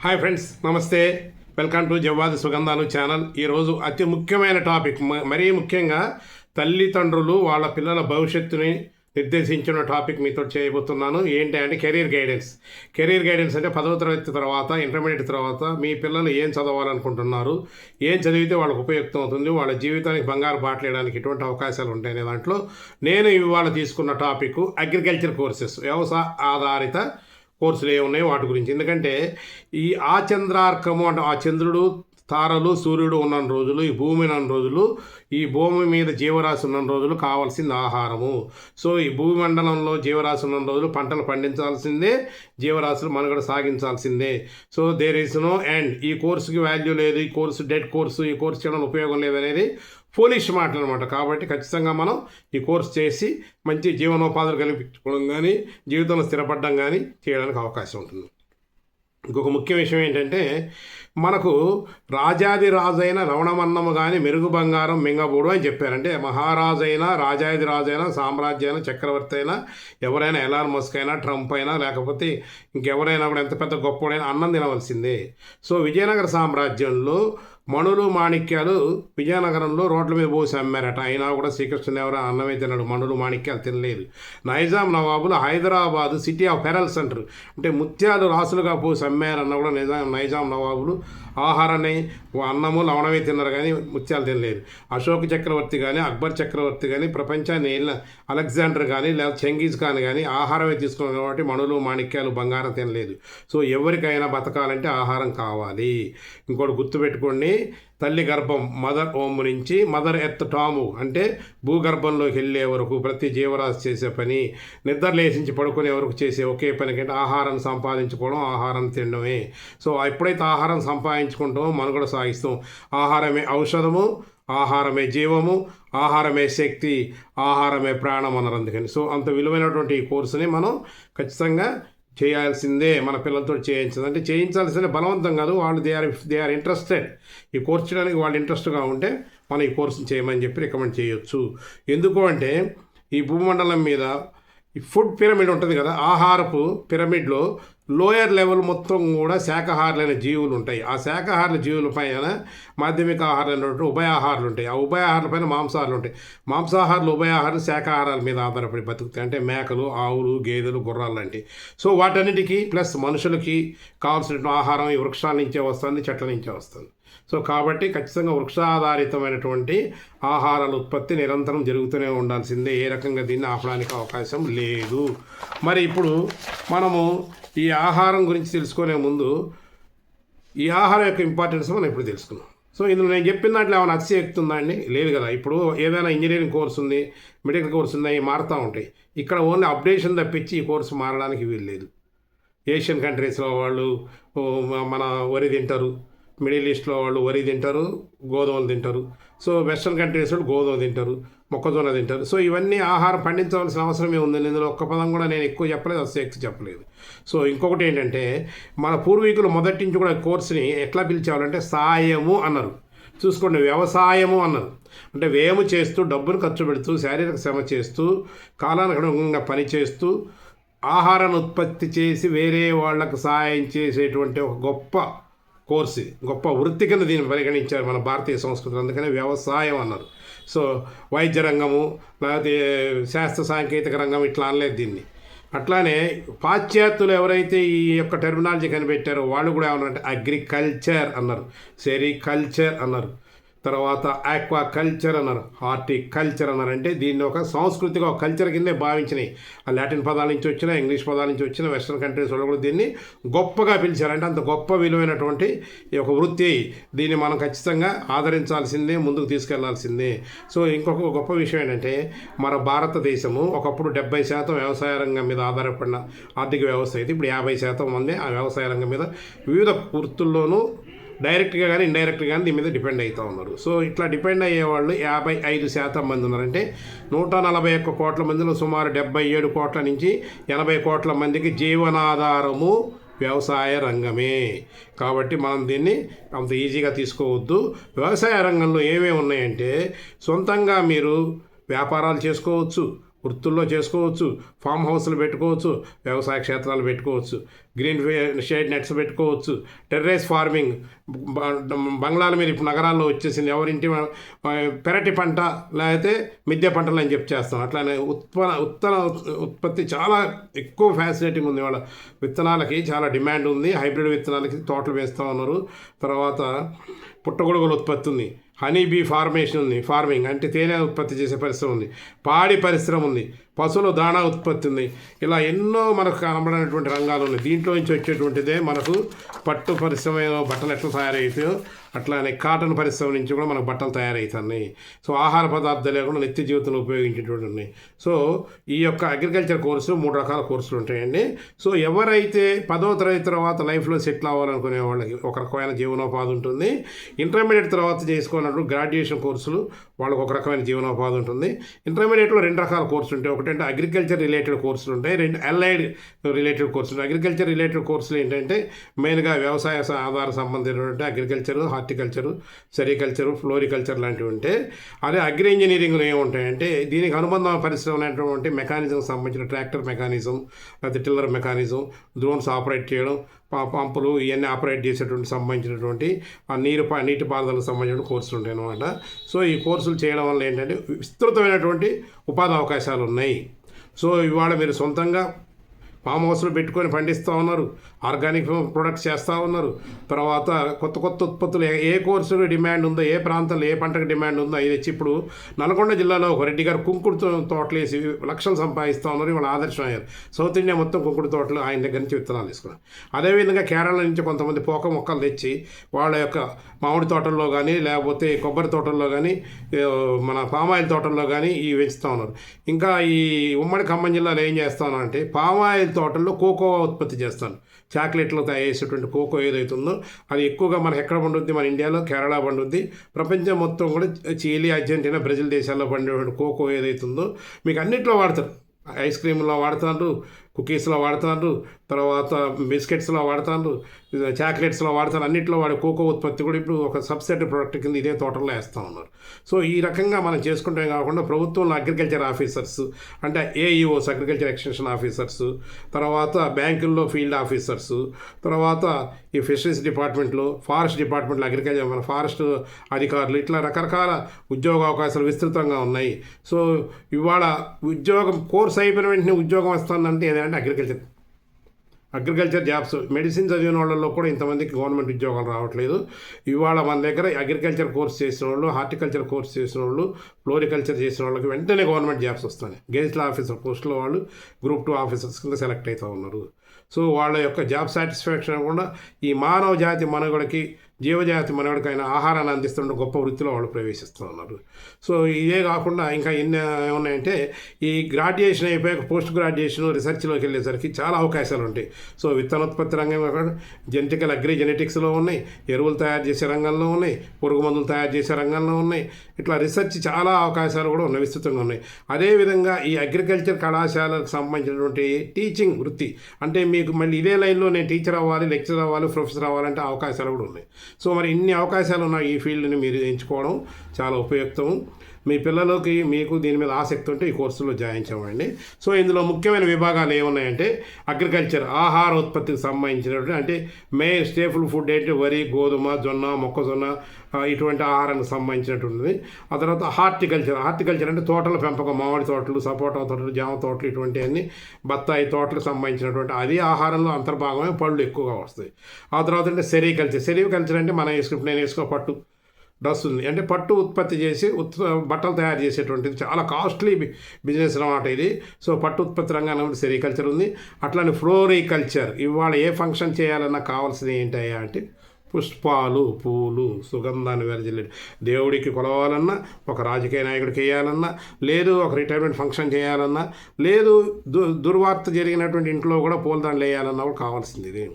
Hi friends, నమస్తే. Welcome to Javvadi Sugandhalu channel. ఈరోజు అతి ముఖ్యమైన టాపిక్, మరీ ముఖ్యంగా తల్లిదండ్రులు వాళ్ళ పిల్లల భవిష్యత్తుని నిర్దేశించిన టాపిక్ మీతో చేయబోతున్నాను. ఏంటి అంటే కెరీర్ గైడెన్స్. కెరీర్ గైడెన్స్ అంటే 10వ తరగతి తర్వాత, ఇంటర్మీడియట్ తర్వాత మీ పిల్లలు ఏం చదవాలనుకుంటున్నారు, ఏం చదివితే వాళ్ళకు ఉపయుక్తం అవుతుంది, వాళ్ళ జీవితానికి బంగారు బాటలేయడానికి ఎటువంటి అవకాశాలు ఉంటాయనే దాంట్లో నేను ఇవాళ తీసుకున్న టాపిక్ అగ్రికల్చర్ కోర్సెస్, వ్యవసాయ ఆధారిత కోర్సులు ఏమున్నాయో వాటి గురించి. ఎందుకంటే ఈ ఆచంద్రార్కము అంటే ఆ చంద్రుడు, తారలు, సూర్యుడు ఉన్న రోజులు, ఈ భూమి ఉన్న రోజులు, ఈ భూమి మీద జీవరాశి ఉన్న రోజులు కావాల్సింది ఆహారము. సో ఈ భూమి మండలంలో జీవరాశి ఉన్న రోజులు పంటలు పండించాల్సిందే, జీవరాశులు మనుగడ సాగించాల్సిందే. So there is no end. ఈ కోర్సుకి వాల్యూ లేదు, ఈ కోర్సు డెడ్ కోర్సు, ఈ కోర్సు చేయడం ఉపయోగం లేదనేది ఫోలిష్ మాటలు అనమాట. కాబట్టి ఖచ్చితంగా మనం ఈ కోర్స్ చేసి మంచి జీవనోపాధులు కల్పించుకోవడం కానీ, జీవితంలో స్థిరపడడం కానీ చేయడానికి అవకాశం ఉంటుంది. ఇంకొక ముఖ్య విషయం ఏంటంటే, మనకు రాజాది రాజైన రవణమన్నము కానీ మెరుగు బంగారం మింగబూడు అని చెప్పారంటే, మహారాజైనా, రాజాది రాజైనా, సామ్రాజ్య అయినా, చక్రవర్తి అయినా, ఎవరైనా ఎలాన్ మస్క్ అయినా, ట్రంప్ అయినా, లేకపోతే ఇంకెవరైనా కూడా ఎంత పెద్ద గొప్పడైనా అన్నం తినవలసిందే. సో విజయనగర సామ్రాజ్యంలో మణులు, మాణిక్యాలు విజయనగరంలో రోడ్ల మీద పోసి అమ్మారట. అయినా కూడా శ్రీకృష్ణదేవరాయ అన్నమే తిన్నాడు, మణులు మాణిక్యాలు తినలేదు. నైజాం నవాబులు హైదరాబాదు సిటీ ఆఫ్ పెరల్స్ అంటారు, అంటే ముత్యాలు రాసులుగా పోసి అమ్మారన్న కూడా నైజాం నవాబులు ఆహారాన్ని అన్నము లవణమే తిన్నారు కానీ ముత్యాలు తినలేదు. అశోక్ చక్రవర్తి కానీ, అక్బర్ చక్రవర్తి కానీ, ప్రపంచాన్ని ఏలిన అలెగ్జాండర్ కానీ, లేదా చెంగీజ్ ఖాన్ కానీ ఆహారమే తీసుకున్నారు కాబట్టి మణులు, మాణిక్యాలు, బంగారం తినలేదు. సో ఎవరికైనా బతకాలంటే ఆహారం కావాలి. ఇంకోటి గుర్తుపెట్టుకోండి, తల్లి గర్భం మదర్ ఓమ్ నుంచి మదర్ ఎర్త్ టాము అంటే భూగర్భంలోకి వెళ్ళే వరకు ప్రతి జీవరాశి చేసే పని, నిద్ర లేచించి పడుకునే వరకు చేసే ఒకే పని కంటే ఆహారం సంపాదించుకోవడం, ఆహారం తినడమే. సో ఎప్పుడైతే ఆహారం సంపాదించుకుంటామో మనుగడ సాగిస్తాం. ఆహారమే ఔషధము, ఆహారమే జీవము, ఆహారమే శక్తి, ఆహారమే ప్రాణం అన్నారు. అందుకని సో అంత విలువైనటువంటి ఈ కోర్సుని మనం ఖచ్చితంగా చేయాల్సిందే. మన పిల్లలతో చేయించాలి అంటే చేయించాల్సిందే, బలవంతం కాదు. వాళ్ళు దే ఆర్ ఇంట్రెస్టెడ్. ఈ కోర్సు చేయడానికి వాళ్ళు ఇంట్రెస్ట్గా ఉంటే మనం ఈ కోర్సుని చేయమని చెప్పి రికమెండ్ చేయొచ్చు. ఎందుకు అంటే ఈ భూమండలం మీద ఈ ఫుడ్ పిరమిడ్ ఉంటుంది కదా, ఆహారపు పిరమిడ్లో లోయర్ లెవెల్ మొత్తం కూడా శాకాహారులైన జీవులు ఉంటాయి. ఆ శాకాహారుల జీవుల పైన మాధ్యమిక ఆహారాలు, ఉభయాహారాలు ఉంటాయి. ఆ ఉభయాహారాల పైన మాంసాహారాలు ఉంటాయి. మాంసాహారాలు, ఉభయాహారాలు శాకాహారాల మీద ఆధారపడి బతుకుతాయి, అంటే మేకలు, ఆవులు, గేదెలు, గుర్రాలు లాంటివి. సో వాటన్నిటికీ ప్లస్ మనుషులకి కావాల్సిన ఆహారం ఈ వృక్షాల నుంచే వస్తుంది, చెట్ల నుంచే వస్తుంది. సో కాబట్టి ఖచ్చితంగా వృక్షాధారితమైనటువంటి ఆహారాల ఉత్పత్తి నిరంతరం జరుగుతూనే ఉండాల్సిందే. ఏ రకంగా దీన్ని ఆపడానికి అవకాశం లేదు. మరి ఇప్పుడు మనము ఈ ఆహారం గురించి తెలుసుకునే ముందు ఈ ఆహారం యొక్క ఇంపార్టెన్స్ మనం ఇప్పుడు తెలుసుకున్నాం. సో ఇందులో నేను చెప్పిన దాంట్లో ఏమైనా అతిశయోక్తి ఉందా అండి? లేదు కదా. ఇప్పుడు ఏదైనా ఇంజనీరింగ్ కోర్స్ ఉంది, మెడికల్ కోర్స్ ఉంది, అవి మారుతూ ఉంటాయి. ఇక్కడ ఓన్లీ అప్డేషన్ తప్పించి ఈ కోర్సు మారడానికి వీలు లేదు. ఏషియన్ కంట్రీస్లో వాళ్ళు మన వరి తింటారు, మిడిల్ ఈస్ట్లో వాళ్ళు వరి తింటారు, గోధుమలు తింటారు. సో వెస్ట్రన్ కంట్రీస్ వాళ్ళు గోధుమ తింటారు, మొక్కజొన్న తింటారు. సో ఇవన్నీ ఆహారం పండించవలసిన అవసరమే ఉంది. ఇందులో ఒక్క పదం కూడా నేను ఎక్కువ చెప్పలేదు, అసలు చెప్పలేదు. సో ఇంకొకటి ఏంటంటే, మన పూర్వీకులు మొదటి నుంచి కూడా కోర్సుని ఎట్లా పిలిచేవాళ్ళంటే సాయము అన్నారు. చూసుకోండి, వ్యవసాయము అన్నారు. అంటే వ్యయము చేస్తూ, డబ్బును ఖర్చు పెడుతూ, శారీరక శ్రమ చేస్తూ, కాలానుగుణంగా పని చేస్తూ, ఆహారాన్ని ఉత్పత్తి చేసి వేరే వాళ్లకు సహాయం చేసేటువంటి ఒక గొప్ప కోర్సు, గొప్ప వృత్తి కింద దీన్ని పరిగణించారు మన భారతీయ సంస్కృతిలో. అందుకనే వ్యవసాయం అన్నారు. సో వైద్య రంగము, లేకపోతే శాస్త్ర సాంకేతిక రంగం ఇట్లా అనలేదు దీన్ని. అట్లానే పాశ్చాత్యులు ఎవరైతే ఈ యొక్క టెర్మినాలజీ కనిపెట్టారో వాళ్ళు కూడా ఏమన్నారంటే అగ్రికల్చర్ అన్నారు, సెరికల్చర్ అన్నారు, తర్వాత ఆక్వా కల్చర్ అన్నారు, హార్టికల్చర్ అన్నారు. అంటే దీన్ని ఒక సాంస్కృతిక ఒక కల్చర్ కిందే భావించినాయి. ఆ లాటిన్ పదాల నుంచి వచ్చిన, ఇంగ్లీష్ పదాల నుంచి వచ్చిన వెస్ట్రన్ కంట్రీస్ వాళ్ళు కూడా దీన్ని గొప్పగా పిలిచారు. అంటే అంత గొప్ప విలువైనటువంటి ఈ యొక్క వృత్తి, దీన్ని మనం ఖచ్చితంగా ఆదరించాల్సిందే, ముందుకు తీసుకెళ్లాల్సిందే. సో ఇంకొక గొప్ప విషయం ఏంటంటే, మన భారతదేశము ఒకప్పుడు 70% వ్యవసాయ రంగం మీద ఆధారపడిన ఆర్థిక వ్యవస్థ అయితే ఇప్పుడు 50% మంది ఆ వ్యవసాయ రంగం మీద వివిధ వృత్తుల్లోనూ డైరెక్ట్గా కానీ ఇండైరెక్ట్గా కానీ దీని మీద డిపెండ్ అవుతూ ఉన్నారు. సో ఇట్లా డిపెండ్ అయ్యేవాళ్ళు 55% మంది ఉన్నారంటే 141 కోట్ల మందిలో సుమారు 77 కోట్ల నుంచి 80 కోట్ల మందికి జీవనాధారము వ్యవసాయ రంగమే. కాబట్టి మనం దీన్ని అంత ఈజీగా తీసుకోవద్దు. వ్యవసాయ రంగంలో ఏమేమి ఉన్నాయంటే, సొంతంగా మీరు వ్యాపారాలు చేసుకోవచ్చు, వృత్తుల్లో చేసుకోవచ్చు, ఫామ్ హౌస్లు పెట్టుకోవచ్చు, వ్యవసాయ క్షేత్రాలు పెట్టుకోవచ్చు, గ్రీన్ షేడ్ నెట్స్ పెట్టుకోవచ్చు, టెర్రేస్ ఫార్మింగ్, బంగ్లాల మీద ఇప్పుడు నగరాల్లో వచ్చేసింది. ఎవరింటి పెరటి పంట లేకపోతే మిద్దె పంటలు అని చెప్పి చేస్తాం. అట్లానే ఉత్పత్తి చాలా ఎక్కువ ఫ్యాసినేటింగ్ ఉంది. వాళ్ళ విత్తనాలకి చాలా డిమాండ్ ఉంది. హైబ్రిడ్ విత్తనాలకి తోటలు వేస్తూ ఉన్నారు. తర్వాత పుట్టగొడుగుల ఉత్పత్తి ఉంది. హనీ బీ ఫార్మింగ్ అంటే తేనె ఉత్పత్తి చేసే పరిశ్రమ ఉంది. పాడి పరిశ్రమ ఉంది. పశువుల దాణా ఉత్పత్తి ఉంది. ఇలా ఎన్నో మనకు కనబడినటువంటి రంగాలు ఉన్నాయి. దీంట్లో నుంచి వచ్చేటువంటిదే మనకు పట్టు పరిశ్రమ బట్టలు ఎట్లా తయారవుతాయో అట్లానే కాటన్ పరిశ్రమ నుంచి కూడా మనకు బట్టలు తయారవుతున్నాయి. సో ఆహార పదార్థాలు లేకుండా నిత్య జీవితంలో ఉపయోగించేటువంటి ఉన్నాయి. సో ఈ యొక్క అగ్రికల్చర్ కోర్సు 3 రకాల కోర్సులు ఉంటాయండి. సో ఎవరైతే 10వ తరగతి తర్వాత లైఫ్లో సెటిల్ అవ్వాలనుకునే వాళ్ళకి ఒక రకమైన జీవనోపాధి ఉంటుంది. ఇంటర్మీడియట్ తర్వాత చేసుకోవాలన్నట్టు గ్రాడ్యుయేషన్ కోర్సులు వాళ్ళకు ఒక రకమైన జీవనోపాధి ఉంటుంది. ఇంటర్మీడియట్లో 2 రకాల కోర్సులు ఉంటాయి. ఒకటంటే అగ్రికల్చర్ రిలేటెడ్ కోర్సులు ఉంటాయి, 2 అలైడ్ రిలేటెడ్ కోర్సులు. అగ్రికల్చర్ రిలేటెడ్ కోర్సులు ఏంటంటే మెయిన్గా వ్యవసాయ ఆధార సంబంధించినటువంటి అగ్రికల్చరు, హార్టికల్చరు, సెరికల్చరు, ఫ్లోరికల్చర్ లాంటివి ఉంటే, అదే అగ్రి ఇంజనీరింగ్లో ఏముంటాయంటే దీనికి అనుబంధ పరిశ్రమ అనేటువంటి మెకానిజం సంబంధించిన ట్రాక్టర్ మెకానిజం, లేకపోతే టిల్లర్ మెకానిజం, డ్రోన్స్ ఆపరేట్ చేయడం, పంపులు ఇవన్నీ ఆపరేట్ చేసేటువంటి సంబంధించినటువంటి నీటిపారుదలకు సంబంధించిన కోర్సులు ఉంటాయి అన్నమాట. సో ఈ కోర్సులు చేయడం వల్ల ఏంటంటే విస్తృతమైనటువంటి ఉపాధి అవకాశాలు ఉన్నాయి. సో ఇవాళ మీరు సొంతంగా ఫామ్ హౌస్లు పెట్టుకొని పండిస్తూ ఉన్నారు, ఆర్గానిక్ ప్రొడక్ట్స్ చేస్తూ ఉన్నారు. తర్వాత కొత్త కొత్త ఉత్పత్తులు ఏ కోర్సుకు డిమాండ్ ఉందో, ఏ ప్రాంతంలో ఏ పంటకు డిమాండ్ ఉందో అది తెచ్చి ఇప్పుడు నల్గొండ జిల్లాలో ఒక రెడ్డి గారు కుంకుడు తోటలు వేసి లక్షలు సంపాదిస్తూ ఉన్నారు. ఇవాళ ఆదర్శం అయ్యారు. సౌత్ ఇండియా మొత్తం కుంకుడు తోటలు ఆయన దగ్గర నుంచి విత్తనాలు తీసుకున్నారు. అదేవిధంగా కేరళ నుంచి కొంతమంది పోక మొక్కలు తెచ్చి వాళ్ళ యొక్క మామిడి తోటల్లో కానీ లేకపోతే కొబ్బరి తోటల్లో కానీ మన పామాయిల్ తోటల్లో కానీ ఇవి పెంచుతూ ఉన్నారు. ఇంకా ఈ ఉమ్మడి ఖమ్మం జిల్లాలో ఏం చేస్తా ఉన్నారంటే పామాయిల్ తోటల్లో కోకో ఉత్పత్తి చేస్తాను. చాక్లెట్లు తయారు చేసేటువంటి కోకో ఏదైతుందో అది ఎక్కువగా మనకు ఎక్కడ పండుద్ది, మన ఇండియాలో కేరళ పండుద్ది. ప్రపంచం మొత్తం కూడా చిలీ, అర్జెంటీనా, బ్రెజిల్ దేశాల్లో పండేటువంటి కోకో ఏదైతుందో మీకు అన్నింటిలో వాడతారు. ఐస్ క్రీమ్లో వాడుతారు, కుకీస్లో వాడుతారు, తర్వాత బిస్కెట్స్లో వాడుతారు, చాక్లెట్స్లో వాడతారు. అన్నింటిలో వాడే కోకో ఉత్పత్తి కూడా ఇప్పుడు ఒక సబ్సిడీ ప్రోడక్ట్ కింద ఇదే తోటల్లో వేస్తూ ఉన్నారు. సో ఈ రకంగా మనం చేసుకుంటే కాకుండా ప్రభుత్వంలో అగ్రికల్చర్ ఆఫీసర్స్ అంటే ఏఈఓస్, అగ్రికల్చర్ ఎక్స్టెన్షన్ ఆఫీసర్స్, తర్వాత బ్యాంకుల్లో ఫీల్డ్ ఆఫీసర్స్, తర్వాత ఈ ఫిషరీస్ డిపార్ట్మెంట్లో, ఫారెస్ట్ డిపార్ట్మెంట్లో అగ్రికల్చర్ మన ఫారెస్ట్ అధికారులు, ఇట్లా రకరకాల ఉద్యోగ అవకాశాలు విస్తృతంగా ఉన్నాయి. సో ఇవాళ ఉద్యోగం కోర్స్ అయిపోయిన వెంటనే ఉద్యోగం వస్తుందంటే ఏదంటే అగ్రికల్చర్ జాబ్స్. మెడిసిన్ చదివిన వాళ్ళలో కూడా ఇంతమందికి గవర్నమెంట్ ఉద్యోగాలు రావట్లేదు. ఇవాళ మన దగ్గర అగ్రికల్చర్ కోర్స్ చేసిన వాళ్ళు, హార్టికల్చర్ కోర్స్ చేసిన వాళ్ళు, ఫ్లోరికల్చర్ చేసిన వాళ్ళకి వెంటనే గవర్నమెంట్ జాబ్స్ వస్తాయి. గెజిటల్ ఆఫీసర్ పోస్టులో వాళ్ళు గ్రూప్ 2 ఆఫీసర్స్ కింద సెలెక్ట్ అవుతూ ఉన్నారు. సో వాళ్ళ యొక్క జాబ్ సాటిస్ఫాక్షన్ కూడా ఈ మానవ జాతి మనుగడకి, జీవజాతి మనుగడకైనా ఆహారాన్ని అందిస్తున్న గొప్ప వృత్తిలో వాళ్ళు ప్రవేశిస్తూ ఉన్నారు. సో ఇదే కాకుండా ఇంకా ఎన్ని ఏమున్నాయంటే ఈ గ్రాడ్యుయేషన్ అయిపోయాక పోస్ట్ గ్రాడ్యుయేషన్ రీసెర్చ్లోకి వెళ్ళేసరికి చాలా అవకాశాలు ఉంటాయి. సో విత్తనోత్పత్తి రంగం కాకుండా జెనెటికల్ జెనెటిక్స్లో ఉన్నాయి, ఎరువులు తయారు చేసే రంగంలో ఉన్నాయి, పురుగు మందులు తయారు చేసే రంగంలో ఉన్నాయి. ఇట్లా రీసెర్చ్ చాలా అవకాశాలు కూడా ఉన్నాయి, విస్తృతంగా ఉన్నాయి. అదేవిధంగా ఈ అగ్రికల్చర్ కళాశాలకు సంబంధించినటువంటి టీచింగ్ వృత్తి అంటే మీకు మళ్ళీ ఇదే లైన్లో నేను టీచర్ అవ్వాలి, లెక్చరర్ అవ్వాలి, ప్రొఫెసర్ అవ్వాలంటే అవకాశాలు కూడా ఉన్నాయి. సో మరి ఇన్ని అవకాశాలు ఉన్న ఈ ఫీల్డ్ని మీరు ఎంచుకోవడం చాలా ఉపయుక్తం. మీ పిల్లలకి మీకు దీని మీద ఆసక్తి ఉంటే ఈ కోర్సులో జాయిన్ చేయండి. సో ఇందులో ముఖ్యమైన విభాగాలు ఏమున్నాయంటే అగ్రికల్చర్ ఆహార ఉత్పత్తికి సంబంధించినటువంటి అంటే మెయిన్ స్టేపుల్ ఫుడ్ ఏంటి వరి, గోధుమ, జొన్న, మొక్కజొన్న ఇటువంటి ఆహారానికి సంబంధించినటువంటిది. ఆ తర్వాత హార్టికల్చర్ అంటే తోటల పెంపకం, మామిడి తోటలు, సపోటా తోటలు, జామ తోటలు ఇటువంటివన్నీ, బత్తాయి తోటలకు సంబంధించినటువంటి అది ఆహారంలో అంతర్భాగమే, పళ్ళు ఎక్కువగా వస్తాయి. ఆ తర్వాత అంటే సెరికల్చర్ అంటే మనం నేను వేసుకున్న పట్టు డ్రెస్ ఉంది అంటే పట్టు ఉత్పత్తి చేసి బట్టలు తయారు చేసేటువంటిది చాలా కాస్ట్లీ బిజినెస్ అన్నమాట ఇది. సో పట్టు ఉత్పత్తి రంగాన్ని సెరికల్చర్ ఉంది. అట్లానే ఫ్లోరికల్చర్ ఇవాళ ఏ ఫంక్షన్ చేయాలన్నా కావాల్సింది ఏంటయ్యా అంటే పుష్పాలు, పూలు, సుగంధాన్ని వెదజల్లి దేవుడికి కొలవాలన్నా, ఒక రాజకీయ నాయకుడికి వేయాలన్నా, లేదు ఒక రిటైర్మెంట్ ఫంక్షన్ చేయాలన్నా, లేదు దుర్వార్త జరిగినటువంటి ఇంట్లో కూడా పూలదండలు వేయాలన్నా కూడా కావాల్సింది ఇది.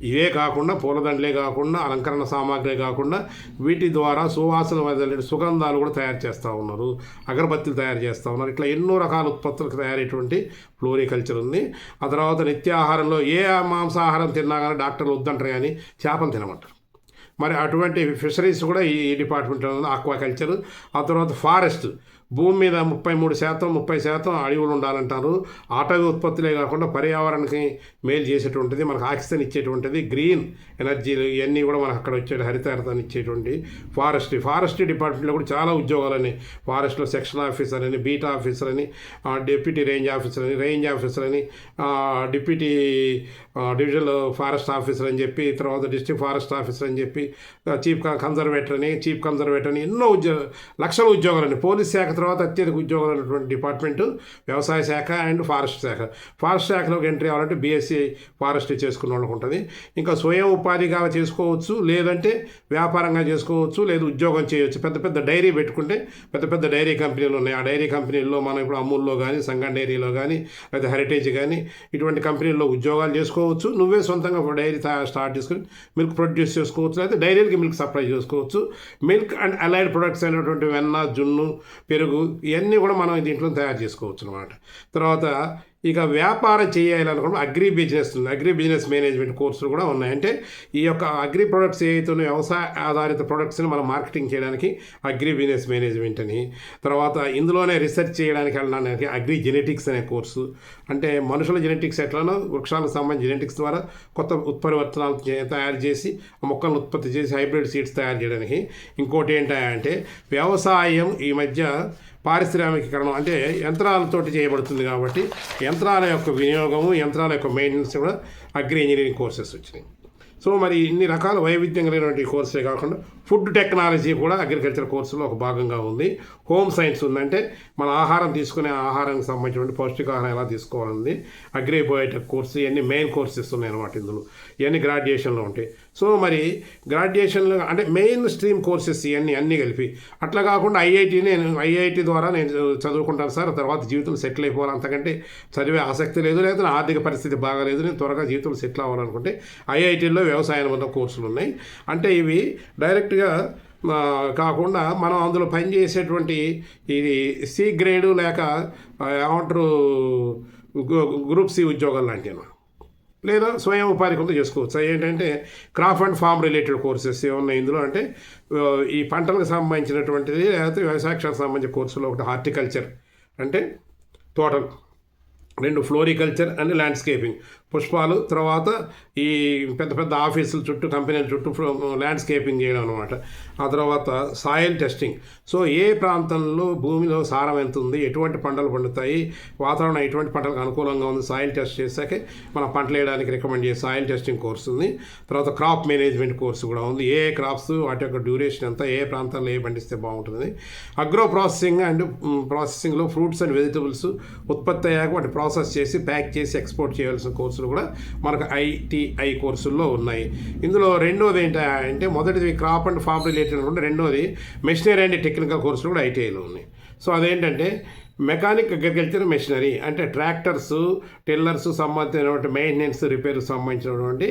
ఇవే కాకుండా పూలదండలే కాకుండా అలంకరణ సామాగ్రి కాకుండా వీటి ద్వారా సువాసన వదిలే సుగంధాలు కూడా తయారు చేస్తూ ఉన్నారు, అగరబత్తులు తయారు చేస్తూ ఉన్నారు. ఇట్లా ఎన్నో రకాల ఉత్పత్తులకు తయారయ్యేటువంటి ఫ్లోరికల్చర్ ఉంది. ఆ తర్వాత నిత్యాహారంలో ఏ మాంసాహారం తిన్నా కానీ డాక్టర్లు వద్దంటారు కానీ చేపలు తినమంటారు. మరి అటువంటి ఫిషరీస్ కూడా ఈ డిపార్ట్మెంట్లో ఉంది. ఆక్వాకల్చర్. ఆ తర్వాత భూమి మీద 33%, 30% అడవులు ఉండాలంటారు. అటవీ ఉత్పత్తులే కాకుండా పర్యావరణానికి మేలు చేసేటువంటిది, మనకు ఆక్సిజన్ ఇచ్చేటువంటిది, గ్రీన్ ఎనర్జీలు ఇవన్నీ కూడా మనకు అక్కడ వచ్చే హరితహారతాన్ని ఇచ్చేటువంటి ఫారెస్ట్రీ డిపార్ట్మెంట్లో కూడా చాలా ఉద్యోగాలని, ఫారెస్ట్లో సెక్షన్ ఆఫీసర్ అని, బీట్ ఆఫీసర్ అని, డిప్యూటీ రేంజ్ ఆఫీసర్ అని, డిప్యూటీ డివిజనల్ ఫారెస్ట్ ఆఫీసర్ అని చెప్పి, తర్వాత డిస్ట్రిక్ట్ ఫారెస్ట్ ఆఫీసర్ అని చెప్పి, చీఫ్ కన్జర్వేటర్ అని ఎన్నో లక్షల ఉద్యోగాలని. పోలీస్ శాఖ తర్వాత అత్యధిక ఉద్యోగాలు ఉన్నటువంటి డిపార్ట్మెంటు వ్యవసాయ శాఖ అండ్ ఫారెస్ట్ శాఖలోకి ఎంట్రీ అవ్వాలంటే బీఎస్సీ ఫారెస్ట్రీ చేసుకున్న వాళ్ళకి ఉంటుంది. ఇంకా స్వయం ఉపాధిగా చేసుకోవచ్చు, లేదంటే వ్యాపారంగా చేసుకోవచ్చు, లేదు ఉద్యోగం చేయవచ్చు. పెద్ద డైరీ పెట్టుకుంటే పెద్ద డైరీ కంపెనీలు ఉన్నాయి. ఆ డైరీ కంపెనీల్లో మనం ఇప్పుడు అమూల్లో కానీ, సంగం డైరీలో కానీ, లేదా హెరిటేజ్ కానీ ఇటువంటి కంపెనీల్లో ఉద్యోగాలు చేసుకోవచ్చు. నువ్వే సొంతంగా ఒక డైరీ స్టార్ట్ చేసుకుని మిల్క్ ప్రొడ్యూస్ చేసుకోవచ్చు, లేదా డైరీలకి మిల్క్ సప్లై చేసుకోవచ్చు. మిల్క్ అండ్ అలైడ్ ప్రొడక్ట్స్ అయినటువంటి వెన్న, జున్ను, పెరుగు ఇవన్నీ కూడా మనం దీంట్లో తయారు చేసుకోవచ్చు అన్నమాట. తర్వాత ఇక వ్యాపారం చేయాలనుకున్న అగ్రి బిజినెస్ మేనేజ్మెంట్ కోర్సులు కూడా ఉన్నాయి. అంటే ఈ యొక్క అగ్రి ప్రొడక్ట్స్ ఏవైతే వ్యవసాయ ఆధారిత ప్రొడక్ట్స్ని మనం మార్కెటింగ్ చేయడానికి అగ్రి బిజినెస్ మేనేజ్మెంట్ అని, తర్వాత ఇందులోనే రీసెర్చ్ చేయడానికి వెళ్ళడానికి అగ్రి జెనెటిక్స్ అనే కోర్సు. అంటే మనుషుల జెనెటిక్స్ ఎట్లనో వృక్షాలకు సంబంధించిన జెనెటిక్స్ ద్వారా కొత్త ఉత్పరివర్తనాలు తయారు చేసి మొక్కలను ఉత్పత్తి చేసి హైబ్రిడ్ సీడ్స్ తయారు చేయడానికి. ఇంకోటి ఏంటంటే వ్యవసాయం ఈ మధ్య పారిశ్రామికీకరణం అంటే యంత్రాలతోటి చేయబడుతుంది కాబట్టి యంత్రాల యొక్క వినియోగము, యంత్రాల యొక్క మెయింటెనెన్స్ కూడా అగ్రి ఇంజనీరింగ్ కోర్సెస్ వచ్చినాయి. సో మరి ఇన్ని రకాల వైవిధ్యం కలిగినటువంటి కోర్సే కాకుండా ఫుడ్ టెక్నాలజీ కూడా అగ్రికల్చర్ కోర్సులో ఒక భాగంగా ఉంది. హోమ్ సైన్స్ ఉందంటే మన ఆహారం తీసుకునే ఆహారానికి సంబంధించినటువంటి పౌష్టికాహారం ఎలా తీసుకోవాలని అగ్రిబయోటెక్ కోర్సు, ఇవన్నీ మెయిన్ కోర్సెస్ ఉన్నాయి అన్నమాట. ఇందులో ఇవన్నీ గ్రాడ్యుయేషన్లో ఉంటాయి. సో మరి గ్రాడ్యుయేషన్లో అంటే మెయిన్ స్ట్రీమ్ కోర్సెస్ ఇవన్నీ అన్నీ కలిపి. అట్లా కాకుండా ఐఐటి ద్వారా నేను చదువుకుంటాను సార్, తర్వాత జీవితం సెటిల్ అయిపోవాలి, అంతకంటే చదివే ఆసక్తి లేదు, లేదా నా ఆర్థిక పరిస్థితి బాగాలేదు, నేను త్వరగా జీవితం సెటిల్ అవ్వాలనుకుంటే ఐఐటీలో వ్యవసాయ అనుబంధ కోర్సులు ఉన్నాయి. అంటే ఇవి డైరెక్ట్గా కాకుండా మనం అందులో పనిచేసేటువంటి ఇది సి గ్రేడు లేక ఏమంటారు గ్రూప్ సి ఉద్యోగాలు లాంటివి, లేదా స్వయం ఉపాధి కొంత చేసుకోవచ్చు. ఏంటంటే crop and farm related courses ఏమన్నా ఇందులో అంటే ఈ పంటలకు సంబంధించినటువంటిది, లేకపోతే వ్యవసాయానికి సంబంధించిన కోర్సులో ఒకటి హార్టికల్చర్ అంటే తోటలు, 2 ఫ్లోరికల్చర్ అండ్ ల్యాండ్స్కేపింగ్ పుష్పాలు, తర్వాత ఈ పెద్ద ఆఫీసుల చుట్టూ, కంపెనీల చుట్టూ ల్యాండ్స్కేపింగ్ చేయడం అనమాట. ఆ తర్వాత సాయిల్ టెస్టింగ్. సో ఏ ప్రాంతంలో భూమిలో సారం ఎంత ఉంది, ఎటువంటి పంటలు పండుతాయి, వాతావరణం ఎటువంటి పంటలకు అనుకూలంగా ఉంది, సాయిల్ టెస్ట్ చేశాకే మనం పంటలు వేయడానికి రికమెండ్ చేసే సాయిల్ టెస్టింగ్ కోర్సు ఉంది. తర్వాత క్రాప్ మేనేజ్మెంట్ కోర్సు కూడా ఉంది. ఏ క్రాప్స్, వాటి యొక్క డ్యూరేషన్ ఎంత, ఏ ప్రాంతాల్లో ఏ పండిస్తే బాగుంటుంది. అగ్రో ప్రాసెసింగ్లో ఫ్రూట్స్ అండ్ వెజిటబుల్స్ ఉత్పత్తి అయ్యాక వాటి ప్రాసెస్ చేసి ప్యాక్ చేసి ఎక్స్పోర్ట్ చేయాల్సిన కోర్సులు కూడా మనకు ఐటీఐ కోర్సుల్లో ఉన్నాయి. ఇందులో రెండోది ఏంటంటే మొదటిది క్రాప్ అండ్ ఫార్మ్ రిలేటెడ్ అనుకుంటే, రెండోది మెషినరీ అండ్ టెక్నికల్ కోర్సులు కూడా ఐటీఐలో ఉన్నాయి. సో అదేంటంటే మెకానిక్ అగ్రికల్చర్ మెషినరీ అంటే ట్రాక్టర్స్, టిల్లర్స్ సంబంధించినటువంటి మెయింటెనెన్స్, రిపేర్ సంబంధించినటువంటి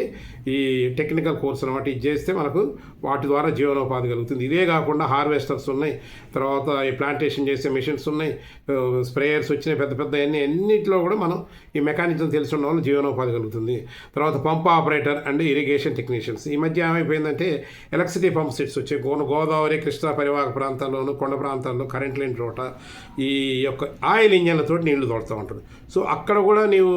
ఈ టెక్నికల్ కోర్స్ అనమాట. ఇది చేస్తే మనకు వాటి ద్వారా జీవనోపాధి కలుగుతుంది. ఇదే కాకుండా హార్వెస్టర్స్ ఉన్నాయి, తర్వాత ఈ ప్లాంటేషన్ చేసే మిషన్స్ ఉన్నాయి, స్ప్రేయర్స్ వచ్చినాయి, పెద్ద అన్నింటిలో కూడా మనం ఈ మెకానిజం తెలిసిన వాళ్ళు జీవనోపాధి కలుగుతుంది. తర్వాత pump operator and irrigation technicians. ఈ మధ్య ఏమైపోయిందంటే ఎలక్ట్రిసిటీ పంప్ సెట్స్ వచ్చాయి. గోదావరి, కృష్ణా పరివాహక ప్రాంతాల్లోనూ, కొండ ప్రాంతాల్లో కరెంట్ లేని చోట ఈ యొక్క ఆయిల్ ఇంజన్లతో నీళ్లు తోడుతూ ఉంటుంది. సో అక్కడ కూడా నీవు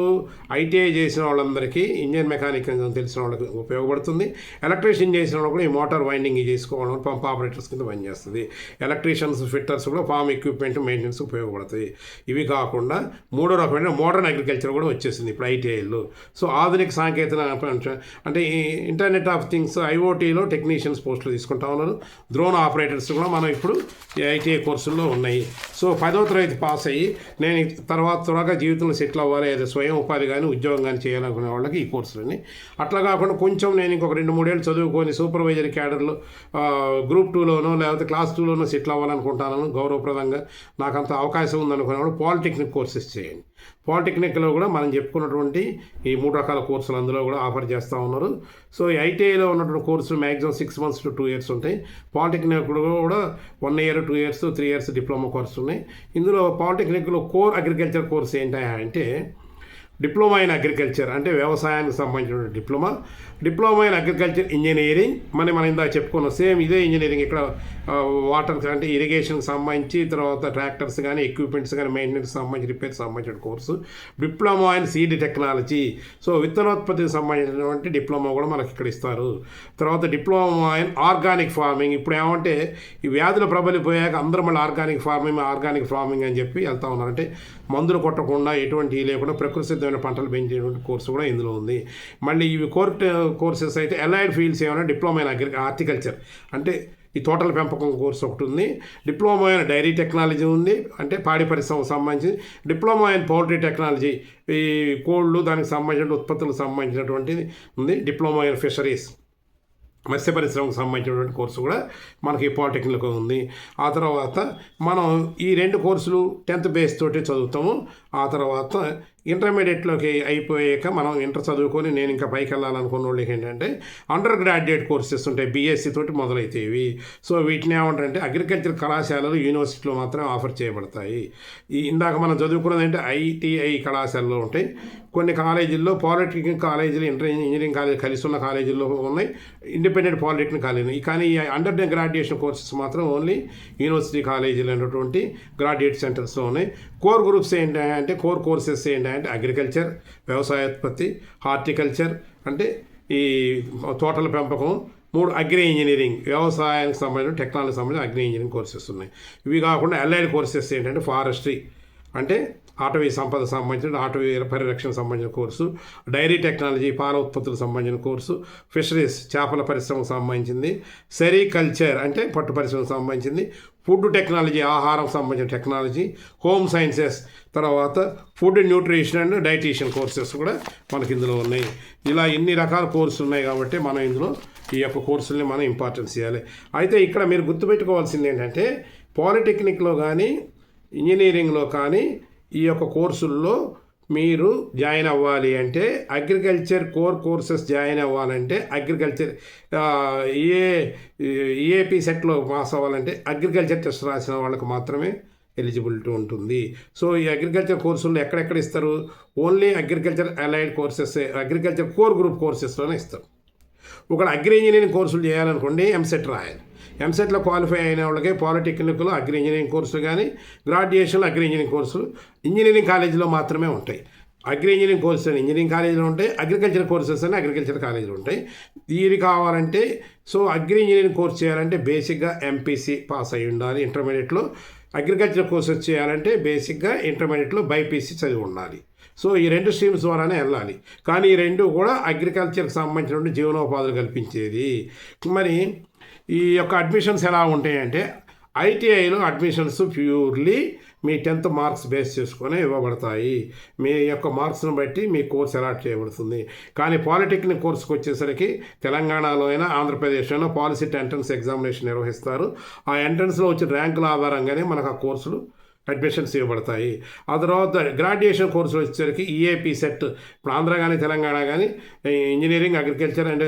ఐటీఐ చేసిన వాళ్ళందరికీ, ఇంజన్ మెకానిక్ తెలిసిన వాళ్ళకి ఉపయోగపడుతుంది. ఎలక్ట్రీషియన్ చేసిన వాళ్ళు కూడా ఈ మోటార్ వైండింగ్ చేసుకోవడం పంప్ ఆపరేటర్స్ కింద పనిచేస్తుంది. ఎలక్ట్రీషియన్స్, ఫిట్టర్స్ కూడా ఫార్మ్ ఎక్విప్మెంట్ మెయింటెనెన్స్ ఉపయోగపడుతుంది. ఇవి కాకుండా మూడో రకమైన మోడర్న్ అగ్రికల్చర్ కూడా వచ్చేసింది ఇప్పుడు ఐటీఐలో. సో ఆధునిక సాంకేతిక అంటే ఈ ఇంటర్నెట్ ఆఫ్ థింగ్స్, ఐఓటీలో టెక్నీషియన్స్ పోస్టులు తీసుకుంటా ఉన్నారు. డ్రోన్ ఆపరేటర్స్ కూడా మనం ఇప్పుడు ఈ ఐటీఐ కోర్సుల్లో ఉన్నాయి. సో 10వ తరగతి పాస్ అయ్యి నేను తర్వాత త్వరగా జీవితంలో సెటిల్ అవ్వాలి, లేదా స్వయం ఉపాధి కానీ ఉద్యోగం కానీ చేయాలనుకునే వాళ్ళకి ఈ కోర్సులని. అట్లా కాకుండా కొంచెం నేను ఇంకొక 2-3 ఏళ్ళు చదువుకొని సూపర్వైజరీ క్యాడర్లో గ్రూప్ 2లోనో లేకపోతే క్లాస్ 2లోనో సెటిల్ అవ్వాలనుకుంటాను, గౌరవప్రదంగా నాకు అంత అవకాశం ఉందనుకునే వాళ్ళు పాలిటెక్నిక్ కోర్సెస్ చేయండి. పాలిటెక్నిక్లో కూడా మనం చెప్పుకున్నటువంటి ఈ 3 రకాల కోర్సులు అందులో కూడా ఆఫర్ చేస్తూ ఉన్నారు. సో ఈ ఐటీఐలో ఉన్నటువంటి కోర్సులు మ్యాక్సిమం 6 months to 2 years ఉంటాయి. పాలిటెక్నిక్లో కూడా 1 year, 2 years, 3 years diploma course ఉన్నాయి. ఇందులో పాలిటెక్నిక్లో కోర్ అగ్రికల్చర్ కోర్స్ ఏంటంటే డిప్లొమా ఇన్ అగ్రికల్చర్ అంటే వ్యవసాయానికి సంబంధించిన డిప్లొమా ఇన్ అగ్రికల్చర్ ఇంజనీరింగ్ మనం ఇందాక చెప్పుకున్నాం. సేమ్ ఇదే ఇంజనీరింగ్ ఇక్కడ వాటర్ అంటే ఇరిగేషన్కి సంబంధించి, తర్వాత ట్రాక్టర్స్ కానీ ఎక్విప్మెంట్స్ కానీ మెయింటెనెన్స్ సంబంధించి రిపేర్కి సంబంధించిన course. Diploma in seed technology, so విత్తనోత్పత్తికి సంబంధించినటువంటి డిప్లొమా కూడా మనకి ఇక్కడ ఇస్తారు. తర్వాత డిప్లొమా ఇన్ ఆర్గానిక్ ఫార్మింగ్. ఇప్పుడు ఏమంటే ఈ వ్యాధులు ప్రబలిపోయాక అందరూ మళ్ళీ ఆర్గానిక్ ఫార్మింగ్ అని చెప్పి వెళ్తూ ఉన్నారు. అంటే మందులు కొట్టకుండా ఎటువంటి లేకుండా ప్రకృతి సిద్ధమైన పంటలు పెంచేటువంటి కోర్సు కూడా ఇందులో ఉంది. మళ్ళీ ఇవి కోర్సెస్ అయితే అలైడ్ ఫీల్డ్స్ ఏమైనా డిప్లొమా ఇన్ హార్టికల్చర్ అంటే ఈ తోటల పెంపకం కోర్సు ఒకటి ఉంది. డిప్లొమా ఇన్ డైరీ టెక్నాలజీ ఉంది, అంటే పాడి పరిశ్రమకు సంబంధించి. డిప్లొమా ఇన్ పౌల్ట్రీ టెక్నాలజీ, ఈ కోళ్ళు దానికి సంబంధించిన ఉత్పత్తులకు సంబంధించినటువంటిది ఉంది. డిప్లొమా ఇన్ ఫిషరీస్, మత్స్య పరిశ్రమకు సంబంధించినటువంటి కోర్సు కూడా మనకి పాలిటెక్నిక్లో ఉంది. ఆ తర్వాత మనం ఈ 2 కోర్సులు 10th బేస్ తోటి చదువుతాము. ఆ తర్వాత ఇంటర్మీడియట్లోకి అయిపోయాక మనం ఇంటర్ చదువుకొని నేను ఇంకా పైకి వెళ్ళాలనుకున్న వాళ్ళకి ఏంటంటే అండర్ గ్రాడ్యుయేట్ కోర్సెస్ ఉంటాయి, బీఎస్సీ తోటి మొదలైతేవి. సో వీటిని ఏమంటారంటే అగ్రికల్చర్ కళాశాలలు యూనివర్సిటీలో మాత్రం ఆఫర్ చేయబడతాయి. ఇందాక మనం చదువుకున్నది అంటే ఐటీఐ కళాశాలలో ఉంటాయి. కొన్ని కాలేజీల్లో పాలిటెక్నిక్ కాలేజీలు, ఇంజనీరింగ్ కాలేజీ కలిసి ఉన్న కాలేజీల్లో ఉన్నాయి, ఇండిపెండెంట్ పాలిటెక్నిక్ కాలేజీ. కానీ ఈ అండర్ గ్రాడ్యుయేషన్ కోర్సెస్ మాత్రం ఓన్లీ యూనివర్సిటీ కాలేజీలు అనేటువంటి గ్రాడ్యుయేట్ సెంటర్స్లో ఉన్నాయి. కోర్ గ్రూప్స్ ఏంటంటే కోర్ కోర్సెస్ ఏంటంటే అగ్రికల్చర్, వ్యవసాయోత్పత్తి, హార్టికల్చర్ అంటే ఈ తోటల పెంపకం, 3 అగ్రి ఇంజనీరింగ్, వ్యవసాయానికి సంబంధించిన టెక్నాలజీ సంబంధించిన అగ్రి ఇంజనీరింగ్ కోర్సెస్ ఉన్నాయి. ఇవి కాకుండా అలైడ్ కోర్సెస్ ఏంటంటే ఫారెస్ట్రీ అంటే అటవీ సంపద సంబంధించిన అటవీ పరిరక్షణ సంబంధించిన కోర్సు, డైరీ టెక్నాలజీ పాల ఉత్పత్తులకు సంబంధించిన కోర్సు, ఫిషరీస్ చేపల పరిశ్రమకు సంబంధించింది, సెరికల్చర్ అంటే పట్టు పరిశ్రమకు సంబంధించింది, ఫుడ్ టెక్నాలజీ ఆహారం సంబంధించిన టెక్నాలజీ, హోమ్ సైన్సెస్, తర్వాత food nutrition and dietician courses కూడా మనకి ఇందులో ఉన్నాయి. ఇలా ఇన్ని రకాల కోర్సులు ఉన్నాయి కాబట్టి మనం ఇందులో ఈ యొక్క కోర్సుల్ని మనం ఇంపార్టెన్స్ ఇవ్వాలి. అయితే ఇక్కడ మీరు గుర్తుపెట్టుకోవాల్సింది ఏంటంటే పాలిటెక్నిక్లో కానీ ఇంజనీరింగ్లో కానీ ఈ యొక్క కోర్సుల్లో మీరు జాయిన్ అవ్వాలి అంటే అగ్రికల్చర్ కోర్ కోర్సెస్ జాయిన్ అవ్వాలంటే అగ్రికల్చర్ ఈఏపీ సెట్లో పాస్ అవ్వాలంటే అగ్రికల్చర్ టెస్ట్ రాసిన వాళ్ళకి మాత్రమే ఎలిజిబిలిటీ ఉంటుంది. సో ఈ అగ్రికల్చర్ కోర్సుల్లో ఎక్కడెక్కడ ఇస్తారు? Only agriculture allied courses, agriculture core group కోర్సెస్లోనే ఇస్తారు. ఒకవేళ అగ్రి ఇంజనీరింగ్ కోర్సులు చేయాలనుకోండి ఎంసెట్ రాయాలి. ఎంసెట్లో క్వాలిఫై అయిన వాళ్ళకి పాలిటెక్నిక్లో అగ్రి ఇంజనీరింగ్ కోర్సులు కానీ, గ్రాడ్యుయేషన్లో అగ్రి ఇంజనీరింగ్ కోర్సులు ఇంజనీరింగ్ కాలేజీలో మాత్రమే ఉంటాయి. అగ్రి ఇంజనీరింగ్ కోర్సెస్ అని ఇంజనీరింగ్ కాలేజీలో ఉంటాయి, అగ్రికల్చర్ కోర్సెస్ అని అగ్రికల్చర్ కాలేజీలో ఉంటాయి. ఇది కావాలంటే సో అగ్రి ఇంజనీరింగ్ కోర్స్ చేయాలంటే బేసిక్గా ఎంపీసీ పాస్ అయి ఉండాలి. ఇంటర్మీడియట్లో అగ్రికల్చర్ కోర్సెస్ చేయాలంటే బేసిక్గా ఇంటర్మీడియట్లో బైపీసీ చదివి ఉండాలి. సో ఈ 2 స్ట్రీమ్స్ ద్వారానే వెళ్ళాలి. కానీ ఈ 2 కూడా అగ్రికల్చర్కి సంబంధించినటువంటి జీవనోపాధులు కల్పించేది. మరి ఈ యొక్క అడ్మిషన్స్ ఎలా ఉంటాయంటే ఐటీఐలో అడ్మిషన్స్ ప్యూర్లీ మీ 10th మార్క్స్ బేస్ చేసుకొని ఇవ్వబడతాయి. మీ యొక్క మార్క్స్ను బట్టి మీ కోర్స్ అలాట్ చేయబడుతుంది. కానీ పాలిటెక్నిక్ కోర్సుకు వచ్చేసరికి తెలంగాణలో అయినా ఆంధ్రప్రదేశ్లో పాలిసెట్ ఎంట్రన్స్ ఎగ్జామినేషన్ నిర్వహిస్తారు. ఆ ఎంట్రన్స్లో వచ్చిన ర్యాంకుల ఆధారంగానే మనకు ఆ కోర్సులు అడ్మిషన్స్ ఇవ్వబడతాయి. ఆ తర్వాత గ్రాడ్యుయేషన్ కోర్సులు వచ్చేసరికి ఈఏపీ సెట్, ఇప్పుడు ఆంధ్ర కానీ తెలంగాణ కానీ ఇంజనీరింగ్, అగ్రికల్చర్ అండ్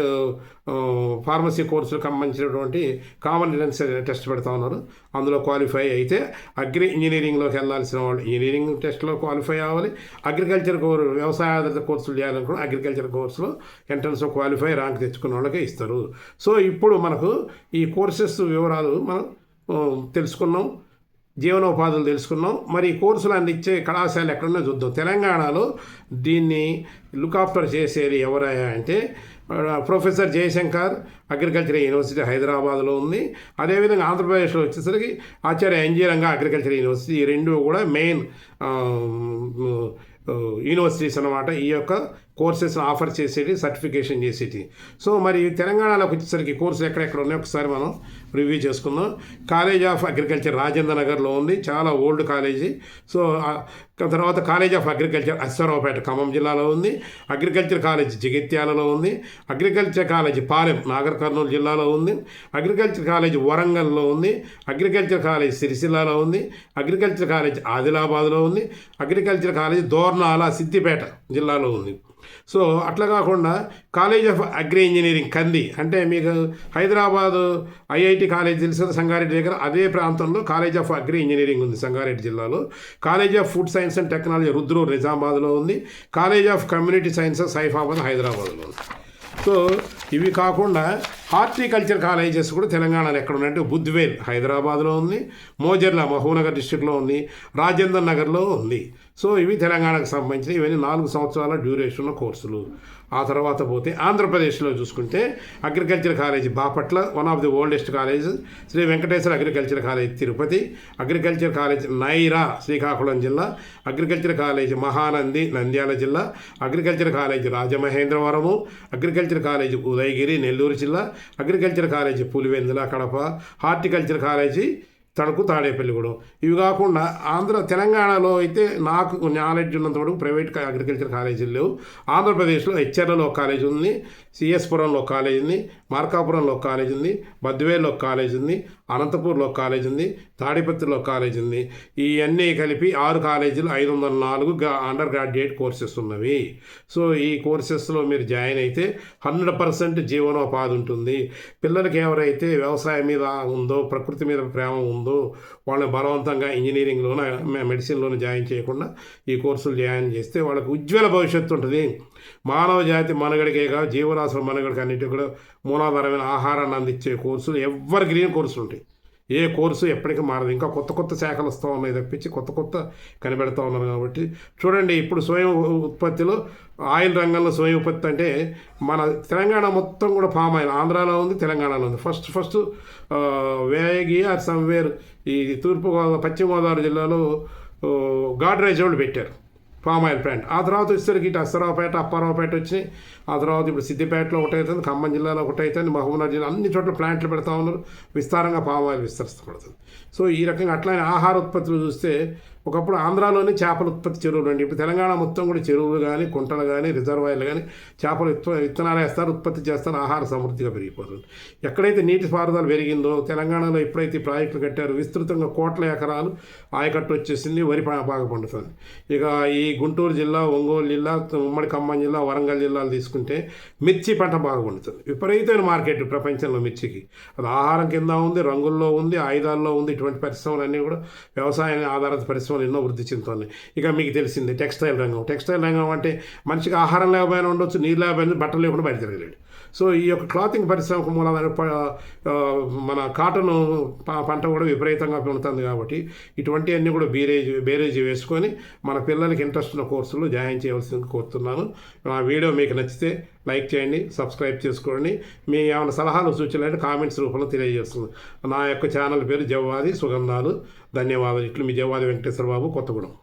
ఫార్మసీ కోర్సులకు సంబంధించినటువంటి కామన్ ఎంట్రన్స్ టెస్ట్ పెడతా ఉన్నారు. అందులో క్వాలిఫై అయితే అగ్రి ఇంజనీరింగ్లోకి వెళ్ళాల్సిన వాళ్ళు ఇంజనీరింగ్ టెస్ట్లో క్వాలిఫై అవ్వాలి. అగ్రికల్చర్ వ్యవసాయ ఆధారిత కోర్సులు చేయాలనుకున్న అగ్రికల్చర్ కోర్సులో ఎంట్రన్స్లో క్వాలిఫై ర్యాంక్ తెచ్చుకున్న వాళ్ళకే ఇస్తారు. సో ఇప్పుడు మనకు ఈ కోర్సెస్ వివరాలు మనం తెలుసుకున్నాం, జీవనోపాధులు తెలుసుకున్నాం. మరి ఈ కోర్సులు అందించే కళాశాలలు ఎక్కడున్నా చూద్దాం. తెలంగాణలో దీన్ని లుకాఫ్టర్ చేసేది ఎవరయ్యా అంటే ప్రొఫెసర్ జయశంకర్ అగ్రికల్చర్ యూనివర్సిటీ హైదరాబాద్లో ఉంది. అదేవిధంగా ఆంధ్రప్రదేశ్లో వచ్చేసరికి ఆచార్య ఎన్జీ రంగా అగ్రికల్చర్ యూనివర్సిటీ. ఈ 2 కూడా మెయిన్ యూనివర్సిటీస్ అన్నమాట. ఈ యొక్క కోర్సెస్ ఆఫర్ చేసేది, సర్టిఫికేషన్ చేసేది. సో మరి తెలంగాణలోకి వచ్చేసరికి కోర్సులు ఎక్కడెక్కడ ఉన్నాయో ఒకసారి మనం రివ్యూ చేసుకుందాం. కాలేజ్ ఆఫ్ అగ్రికల్చర్ రాజేంద్ర నగర్లో ఉంది, చాలా ఓల్డ్ కాలేజీ. సో తర్వాత college of agriculture Aswaraopeta Khammam జిల్లాలో ఉంది. అగ్రికల్చర్ కాలేజ్ జగిత్యాలలో ఉంది. అగ్రికల్చర్ కాలేజ్ పాలెం నాగర్ కర్నూలు జిల్లాలో ఉంది. అగ్రికల్చర్ కాలేజ్ వరంగల్లో ఉంది. అగ్రికల్చర్ కాలేజ్ సిరిసిల్లాలో ఉంది. అగ్రికల్చర్ కాలేజ్ ఆదిలాబాద్లో ఉంది. అగ్రికల్చర్ కాలేజ్ దోర్నాల సిద్దిపేట జిల్లాలో ఉంది. సో అట్లా కాకుండా కాలేజ్ ఆఫ్ అగ్రి ఇంజనీరింగ్ కంది, అంటే మీకు హైదరాబాదు ఐఐటి కాలేజ్ తెలుసు సంగారెడ్డి దగ్గర, అదే ప్రాంతంలో కాలేజ్ ఆఫ్ అగ్రి ఇంజనీరింగ్ ఉంది సంగారెడ్డి జిల్లాలో. College of food science and technology Rudrur నిజామాబాద్లో ఉంది. College of community sciences Saifabad హైదరాబాద్లో ఉంది. సో ఇవి కాకుండా హార్టికల్చర్ కాలేజెస్ కూడా తెలంగాణలో ఎక్కడ ఉన్నాయంటే బుద్వేల్ హైదరాబాద్లో ఉంది, మోజర్ల మహబూబ్నగర్ డిస్టిక్లో ఉంది, రాజేంద్ర నగర్లో ఉంది. సో ఇవి తెలంగాణకు సంబంధించిన ఇవన్నీ 4 సంవత్సరాల డ్యూరేషన్ కోర్సులు. ఆ తర్వాత పోతే ఆంధ్రప్రదేశ్లో చూసుకుంటే agriculture college Bapatla, one of the oldest college. Shri Venkateswara agriculture college Tirupati, agriculture college Naira Srikakulam జిల్లా, అగ్రికల్చర్ కాలేజ్ మహానంది నంద్యాల జిల్లా, agriculture college Rajamahendravaram, agriculture college Udayagiri Nellore జిల్లా, agriculture college Pulivendula Kadapa, horticulture college Tanuku Tadepalligudem. ఇవి కాకుండా తెలంగాణలో అయితే నాకు నాలెడ్జ్ ఉన్నంత వరకు ప్రైవేట్ అగ్రికల్చర్ కాలేజీలు లేవు. ఆంధ్రప్రదేశ్లో హెచ్ఆర్ఎల్లో ఒక కాలేజ్ ఉంది, సిఎస్పురంలో ఒక కాలేజ్ ఉంది, మార్కాపురంలో ఒక కాలేజ్ ఉంది, బద్వేల్లో ఒక కాలేజ్ ఉంది, అనంతపూర్లో ఒక కాలేజ్ ఉంది, తాడిపత్రిలో ఒక కాలేజ్ ఉంది. ఇవన్నీ కలిపి 6 కాలేజీలు 504 అండర్ గ్రాడ్యుయేట్ కోర్సెస్ ఉన్నవి. సో ఈ కోర్సెస్లో మీరు జాయిన్ అయితే 100% జీవనోపాధి ఉంటుంది. పిల్లలకి ఎవరైతే వ్యవసాయం మీద ఉందో, ప్రకృతి మీద ప్రేమ ఉందో, వాళ్ళని బలవంతంగా ఇంజనీరింగ్లోన మెడిసిన్లోనే జాయిన్ చేయకుండా ఈ కోర్సులు జాయిన్ చేస్తే వాళ్ళకు ఉజ్వల భవిష్యత్తు ఉంటుంది. మానవ జాతి మనుగడికే కాదు, జీవరాశుల మనుగడికి అన్నిటికీ కూడా మూలాధారమైన ఆహారాన్ని అందించే కోర్సులు ఎవర్ గ్రీన్ కోర్సులు ఉంటాయి. ఏ కోర్సు ఎప్పటికీ మారదు. ఇంకా కొత్త కొత్త శాఖలు వస్తూ ఉన్నాయి తప్పించి కొత్త కనిపెడతా ఉన్నారు. కాబట్టి చూడండి, ఇప్పుడు స్వయం ఉత్పత్తిలో ఆయిల్ రంగంలో స్వయం ఉత్పత్తి అంటే మన తెలంగాణ మొత్తం కూడా పామ్ ఆయిల్ ఆంధ్రాలో ఉంది, తెలంగాణలో ఉంది. ఫస్ట్ వేగి ఆర్ సమ్వేర్ ఈ పశ్చిమ గోదావరి జిల్లాలో గాడ్రేజ్ వాళ్ళు పెట్టారు పామ్ ఆయిల్ ప్లాంట్. ఆ తర్వాత వచ్చేసరికి ఇటు అస్సరావుపేట అప్పారావుపేట వచ్చినాయి. ఆ తర్వాత ఇప్పుడు సిద్దిపేటలో ఒకటవుతుంది, ఖమ్మం జిల్లాలో ఒకటవుతుంది, మహబూబ్నగర్ జిల్లా అన్ని చోట్ల ప్లాంట్లు పెడతా ఉన్నారు. విస్తారంగా పామ్ ఆయిల్ విస్తరిస్తపడుతుంది. సో ఈ రకంగా అట్లానే ఆహార ఉత్పత్తులు చూస్తే ఒకప్పుడు ఆంధ్రాలోనే చేపల ఉత్పత్తి చెరువులు అండి. ఇప్పుడు తెలంగాణ మొత్తం కూడా చెరువులు కానీ, కుంటలు కానీ, రిజర్వాయర్లు కానీ చేపలు విత్తనాలు వేస్తారు, ఉత్పత్తి చేస్తారు, ఆహార సమృద్ధిగా పెరిగిపోతుంది. ఎక్కడైతే నీటి పారుదల పెరిగిందో, తెలంగాణలో ఎప్పుడైతే ప్రాజెక్టులు కట్టారో విస్తృతంగా కోట్ల ఎకరాలు ఆయకట్టు వచ్చేసింది, వరి బాగా పండుతుంది. ఇక ఈ గుంటూరు జిల్లా, ఒంగోలు జిల్లా, ఉమ్మడి ఖమ్మం జిల్లా, వరంగల్ జిల్లాలు తీసుకుంటే మిర్చి పంట బాగా పండుతుంది. విపరీతమైన మార్కెట్ ప్రపంచంలో మిర్చికి. అది ఆహారం కింద ఉంది, రంగుల్లో ఉంది, ఆయుధాల్లో ఉంది. ఇటువంటి పరిశ్రమలన్నీ కూడా వ్యవసాయాన్ని ఆధారిత పరిశ్రమలు ఎన్నో వృద్ధి చెందుతున్నాయి. ఇక మీకు తెలిసింది టెక్స్టైల్ రంగం అంటే మనిషికి ఆహారం లేకపోయినా ఉండొచ్చు, నీళ్ళు లేకపోయినా, బట్టలు లేకుండా బయట తిరగలేడు. సో ఈ యొక్క క్లాతింగ్ పరిశ్రమకు మూలాధార మన కాటన్ పంట కూడా విపరీతంగా పెరుగుతుంది. కాబట్టి ఇటువంటివన్నీ కూడా బేరేజ్ వేసుకొని మన పిల్లలకి ఇంట్రెస్ట్ ఉన్న కోర్సులు జాయిన్ చేయవలసింది కోరుతున్నాను. నా వీడియో మీకు నచ్చితే లైక్ చేయండి, సబ్స్క్రైబ్ చేసుకోండి. మీ ఏమైనా సలహాలు సూచనలు అంటే కామెంట్స్ రూపంలో తెలియజేస్తుంది. నా యొక్క ఛానల్ పేరు జవ్వాది సుగంధాలు. ధన్యవాదాలు. ఇట్లు మీ జవ్వాది వెంకటేశ్వర బాబు, కొత్తగూడెం.